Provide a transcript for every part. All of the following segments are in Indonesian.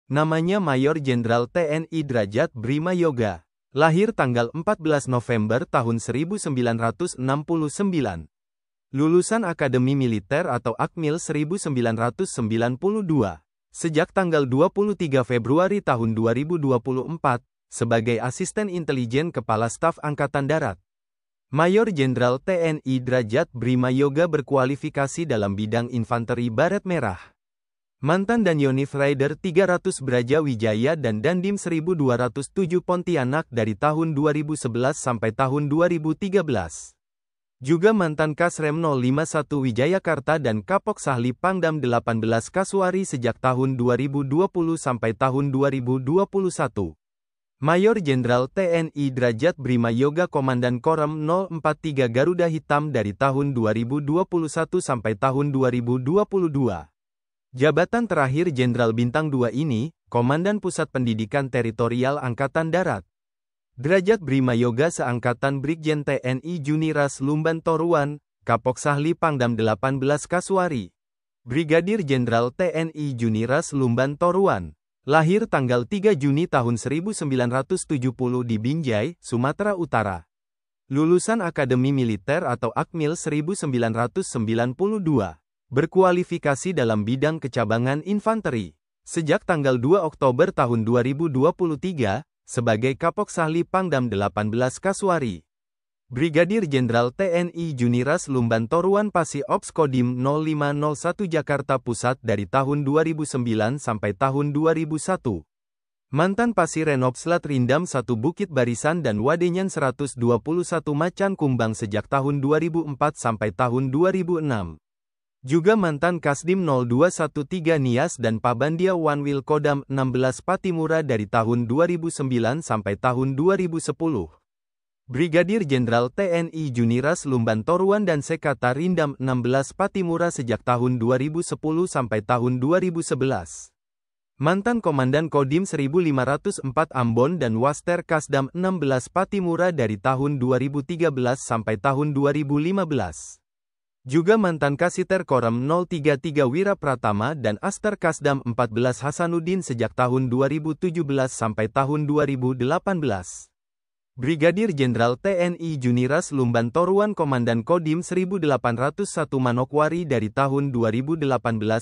Namanya Mayor Jenderal TNI Derajat Brima Yoga. Lahir tanggal 14 November tahun 1969. Lulusan Akademi Militer atau Akmil 1992. Sejak tanggal 23 Februari tahun 2024, sebagai Asisten Intelijen Kepala Staf Angkatan Darat. Mayor Jenderal TNI Derajat Brima Yoga berkualifikasi dalam bidang infanteri baret merah. Mantan Danionif Raider 300 Brajawijaya dan Dandim 1207 Pontianak dari tahun 2011 sampai tahun 2013. Juga mantan Kasrem 051 Wijayakarta dan Kapok Sahli Pangdam 18 Kasuari sejak tahun 2020 sampai tahun 2021. Mayor Jenderal TNI Derajat Brima Yoga Komandan Korem 043 Garuda Hitam dari tahun 2021 sampai tahun 2022. Jabatan terakhir Jenderal Bintang 2 ini, Komandan Pusat Pendidikan Teritorial Angkatan Darat. Derajat Brima Yoga seangkatan Brigjen TNI Juniras Lumban Toruan, Kapok Sahli Pangdam 18 Kasuari. Brigadir Jenderal TNI Juniras Lumban Toruan. Lahir tanggal 3 Juni tahun 1970 di Binjai, Sumatera Utara. Lulusan Akademi Militer atau Akmil 1992. Berkualifikasi dalam bidang kecabangan infanteri. Sejak tanggal 2 Oktober tahun 2023, sebagai Kapok Sahli Pangdam 18 Kasuari. Brigadir Jenderal TNI Juniras Lumban Toruan Pasi Ops Kodim 0501 Jakarta Pusat dari tahun 2009 sampai tahun 2001. Mantan Pasi Renopslat Rindam 1 Bukit Barisan dan Wadenyan 121 Macan Kumbang sejak tahun 2004 sampai tahun 2006. Juga mantan Kasdim 0213 Nias dan Pabandia Wanwil Kodam 16 Patimura dari tahun 2009 sampai tahun 2010. Brigadir Jenderal TNI Juniras Lumban Toruan dan Sekata Rindam 16 Patimura sejak tahun 2010 sampai tahun 2011. Mantan Komandan Kodim 1504 Ambon dan Waster Kasdam 16 Patimura dari tahun 2013 sampai tahun 2015. Juga mantan Kasiter Korem 033 Wira Pratama dan Aster Kasdam 14 Hasanuddin sejak tahun 2017 sampai tahun 2018. Brigadir Jenderal TNI Juniras Lumban Toruan Komandan Kodim 1801 Manokwari dari tahun 2018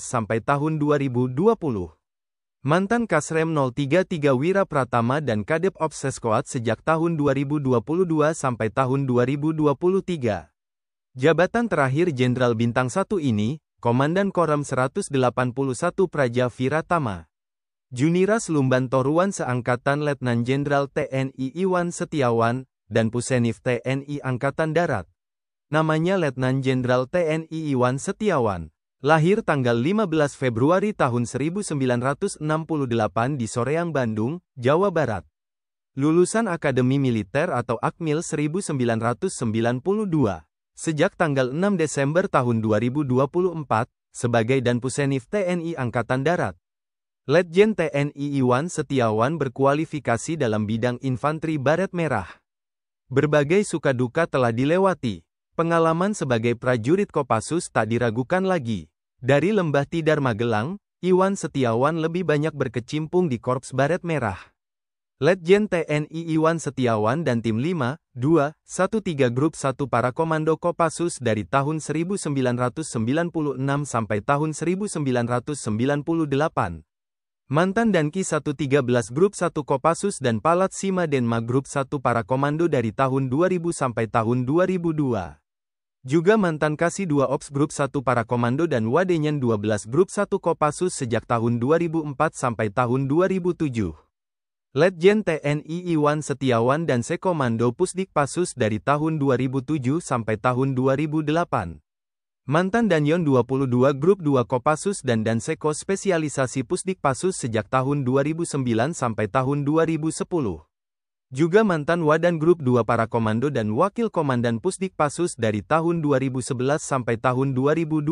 sampai tahun 2020. Mantan Kasrem 033 Wira Pratama dan Kadep Ops Seskoat sejak tahun 2022 sampai tahun 2023. Jabatan terakhir Jenderal Bintang 1 ini, Komandan Korem 181 Praja Viratama. Juniras Lumban Toruan seangkatan Letnan Jenderal TNI Iwan Setiawan, dan Pusenif TNI Angkatan Darat. Namanya Letnan Jenderal TNI Iwan Setiawan. Lahir tanggal 15 Februari tahun 1968 di Soreang, Bandung, Jawa Barat. Lulusan Akademi Militer atau Akmil 1992. Sejak tanggal 6 Desember tahun 2024, sebagai Danpusenif TNI Angkatan Darat. Letjen TNI Iwan Setiawan berkualifikasi dalam bidang infanteri baret merah. Berbagai suka duka telah dilewati. Pengalaman sebagai prajurit Kopassus tak diragukan lagi. Dari Lembah Tidar Magelang, Iwan Setiawan lebih banyak berkecimpung di Korps Baret Merah. Letjen TNI Iwan Setiawan dan Tim 5, 2, 13 Grup 1 Para Komando Kopassus dari tahun 1996 sampai tahun 1998. Mantan Danki 113 Grup 1 Kopassus dan Palat Sima Denma Grup 1 Para Komando dari tahun 2000 sampai tahun 2002. Juga mantan Kasih 2 Ops Grup 1 Para Komando dan Wadenyan 12 Grup 1 Kopassus sejak tahun 2004 sampai tahun 2007. Letjen TNI Iwan Setiawan dan Sekomando Pusdik Passus dari tahun 2007 sampai tahun 2008. Mantan Danyon 22 Grup 2 Kopassus dan Danseko Spesialisasi Pusdik Passus sejak tahun 2009 sampai tahun 2010. Juga mantan Wadan Grup 2 Para Komando dan Wakil Komandan Pusdik Passus dari tahun 2011 sampai tahun 2012.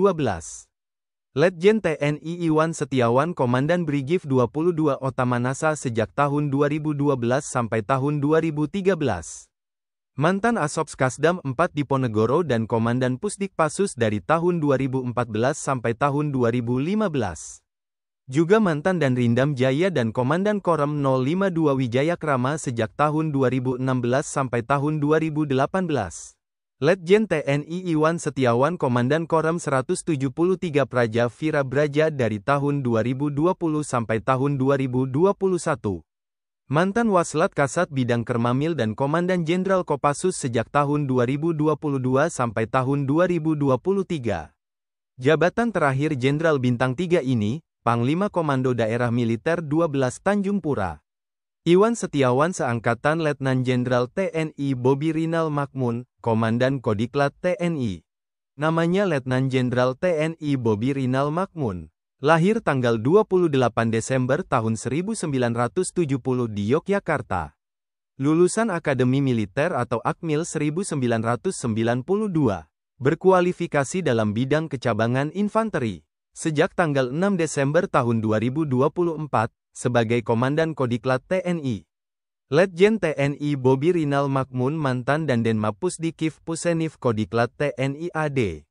Letjen TNI Iwan Setiawan Komandan Brigif 22 Otamanasa sejak tahun 2012 sampai tahun 2013. Mantan Asops Kasdam 4 Diponegoro dan Komandan Pusdik Passus dari tahun 2014 sampai tahun 2015. Juga mantan dan Rindam Jaya dan Komandan Korem 052 Wijayakrama sejak tahun 2016 sampai tahun 2018. Letjen TNI Iwan Setiawan Komandan Korem 173 Praja Vira Braja dari tahun 2020 sampai tahun 2021. Mantan Waslat Kasat Bidang Kermamil dan Komandan Jenderal Kopassus sejak tahun 2022 sampai tahun 2023. Jabatan terakhir Jenderal Bintang 3 ini, Panglima Komando Daerah Militer 12 Tanjung Pura. Iwan Setiawan seangkatan Letnan Jenderal TNI Bobi Rinal Makmun, Komandan Kodiklat TNI. Namanya Letnan Jenderal TNI Bobi Rinal Makmun. Lahir tanggal 28 Desember tahun 1970 di Yogyakarta. Lulusan Akademi Militer atau Akmil 1992. Berkualifikasi dalam bidang kecabangan infanteri. Sejak tanggal 6 Desember tahun 2024, sebagai Komandan Kodiklat TNI. Letjen TNI Bobi Rinal Makmun mantan dan Denmapusdikif Pusenif Kodiklat TNI AD.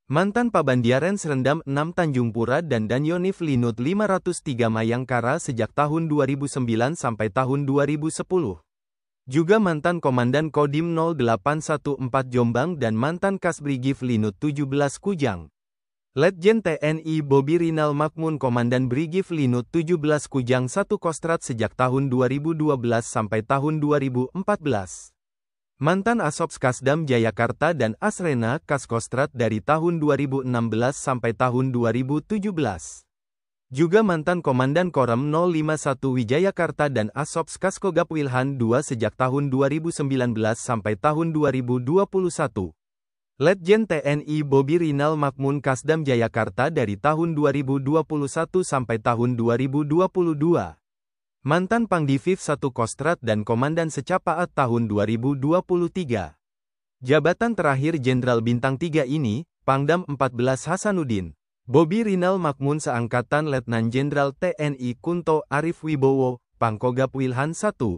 Mantan Pabandiaren Serendam 6 Tanjung Pura dan Danyonif Linut 503 Mayangkara sejak tahun 2009 sampai tahun 2010. Juga mantan Komandan Kodim 0814 Jombang dan mantan Kasbrigif Linut 17 Kujang. Letjen TNI Bobi Rinal Makmun Komandan Brigif Linut 17 Kujang 1 Kostrat sejak tahun 2012 sampai tahun 2014. Mantan Asops Kasdam Jayakarta dan Asrena Kaskostrat dari tahun 2016 sampai tahun 2017. Juga mantan Komandan Korem 051 Wijayakarta dan Asops Kaskogap Wilhan II sejak tahun 2019 sampai tahun 2021. Letjen TNI Bobi Rinal Makmun Kasdam Jayakarta dari tahun 2021 sampai tahun 2022. Mantan Pangdivif 1 Kostrat dan Komandan Secapaat tahun 2023. Jabatan terakhir Jenderal Bintang 3 ini, Pangdam 14 Hasanuddin. Bobi Rinal Makmun seangkatan Letnan Jenderal TNI Kunto Arif Wibowo, Pangkogap Wilhan I.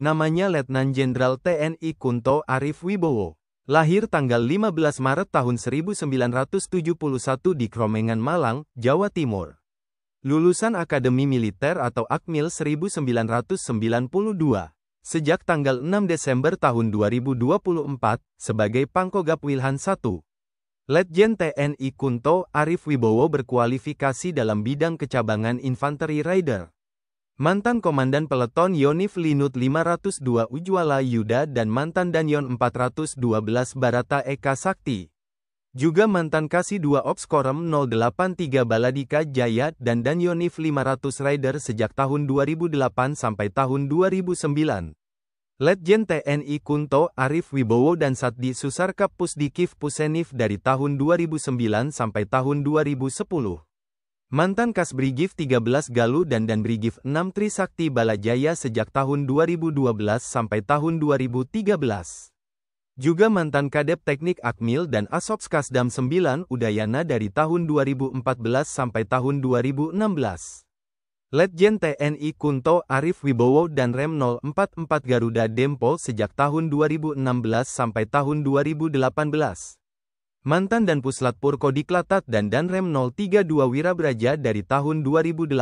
Namanya Letnan Jenderal TNI Kunto Arif Wibowo. Lahir tanggal 15 Maret tahun 1971 di Kromengan Malang, Jawa Timur. Lulusan Akademi Militer atau Akmil 1992. Sejak tanggal 6 Desember tahun 2024, sebagai Pangkogap Wilhan I. Letjen TNI Kunto Arif Wibowo berkualifikasi dalam bidang kecabangan infanteri Raider. Mantan Komandan Peleton Yonif Linut 502 Ujwala Yuda dan mantan Danyon 412 Barata Eka Sakti. Juga mantan Kasih 2 Ops Korem 083 Baladika Jaya dan Danyonif 500 Rider sejak tahun 2008 sampai tahun 2009. Letjen TNI Kunto Arif Wibowo dan Satdi Susarkap Pusdikif Pusenif dari tahun 2009 sampai tahun 2010. Mantan Kasbrigif 13 Galuh dan Brigif 6 Trisakti Balajaya sejak tahun 2012 sampai tahun 2013. Juga mantan Kadep Teknik Akmil dan Asops Kasdam 9 Udayana dari tahun 2014 sampai tahun 2016. Letjen TNI Kunto Arif Wibowo dan Rem 044 Garuda Dempo sejak tahun 2016 sampai tahun 2018. Mantan dan Puslatpur Kodiklatat dan Danrem 032 Wirabraja dari tahun 2018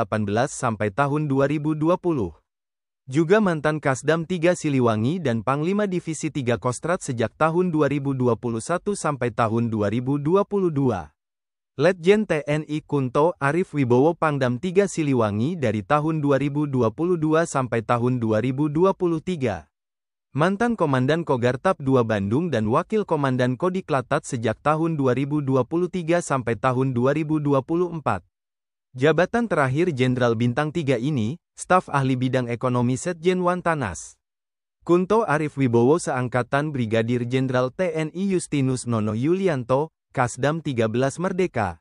sampai tahun 2020. Juga mantan Kasdam 3 Siliwangi dan Panglima Divisi 3 Kostrat sejak tahun 2021 sampai tahun 2022. Letjen TNI Kunto Arif Wibowo Pangdam 3 Siliwangi dari tahun 2022 sampai tahun 2023. Mantan Komandan Kogartap 2 Bandung dan Wakil Komandan Kodiklatat sejak tahun 2023 sampai tahun 2024. Jabatan terakhir Jenderal Bintang 3 ini, Staf Ahli Bidang Ekonomi Setjen Wantanas. Kunto Arif Wibowo seangkatan Brigadir Jenderal TNI Justinus Nono Yulianto, Kasdam 13 Merdeka,